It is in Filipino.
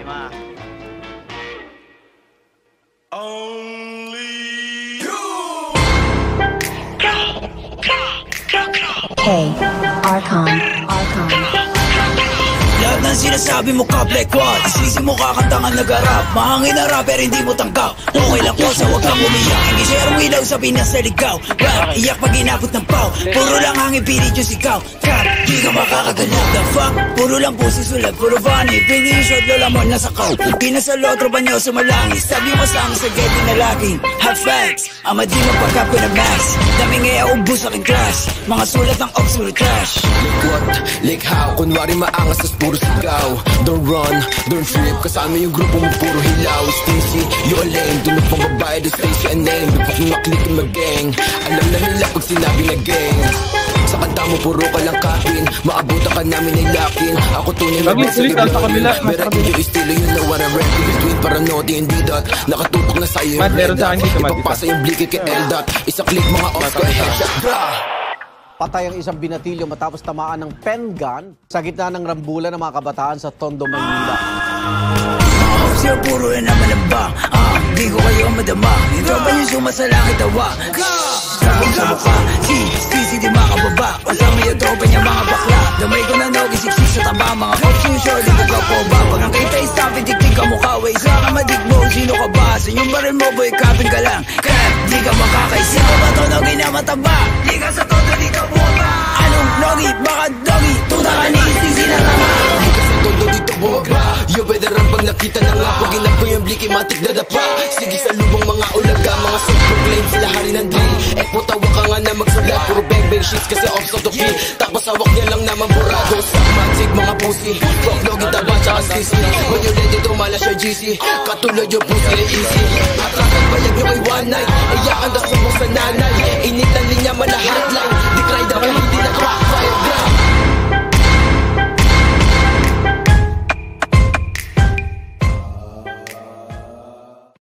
Lima. Only you. Hey, Archon. Lahat ng sinasabi mo kaplek what? Isisi mo kakantangan nag-arap. Mahangin na rapper hindi mo tanggap. Okay lang po sa huwag kang umiyak. Hindi serong ilaw sa Pinas na ligaw. Rap, iyak pag inabot ng pau. Puro lang hangin pilit yung sigaw. Cut, di ka makakaganap. The fuck, puro lang pusi sulat. Puro vani, pili yung shot lola mo nasa kaw. Pinas sa lotro ba niyo sumalangis. Sabi mo sa akin sa gate na laging hot facts, ama di mo pagkap ko na max. Dami ngaya ubus aking class. Mga sulat ng Oxford trash. Like what? Like how? Kunwari maangas tas puro sigaw. Don't run, don't trip. Kasama yung grupo mo puro hilaw. Stacy, you a lame. Dunod pang babae, the Stacy a name. Bipok yung maklik yung mag-gang. Alam na nila pag sinabi na gang. Sa kanta mo puro ka lang kapin. Maabutan ka namin ay lakin. Ako tunay na ba sa kabila. Meron yung estilo, you know what I'm rapping. Between paranoid and D-dot. Nakatutok na sa'yo yung red dot. Ipapasa yung blikit kay L-dot. Isa click mga Oscar headshot. Patay ang isang binatilyo matapos tamaan ng pen gun sa gitna ng rambulan ng mga kabataan sa Tondo, Maynila. Siya puro na naman ang ba? Di ko kayo madama. Yung tropa niyo sumasalangit tawa. Sabong sa mukha, si di makababa. Kasama yung tropa niya mga bakla. Damay ko na nogi, siksik sa taba. Mga cops yung short, hindi ka po ba? Pag ang kita stop, itik-tik ka mukha. Way sa kamadik mo, sino ka ba? Sa inyong baril mo, boy, kapin ka lang. Kaya di ka makakaisi. Ako ba to nogi na mataba? Di ka sa todo, di ka buwaba. Anong nogi? Baka dogi? Tuta ka ni istisi na tama. Di ka sa todo, dito buwaba. Yo, veteran pag nakita na nga. Pag inap ko yung bliki, matik na dapa. Sige sa lubong mga ulaga. Mga self-proclaim sila hari ng drill. Tawa ka nga na magsulat. Puro bang-bang shit kasi off of the field. Tapos hawak niya lang naman burado. Stock magic mga pussy. Rock login taba tsaka sisi. When you're ready tumala siya GC. Katulad yung pussy na easy. Atrasan bayag nyo kay one night. Iyakan das subok sa nanay. Init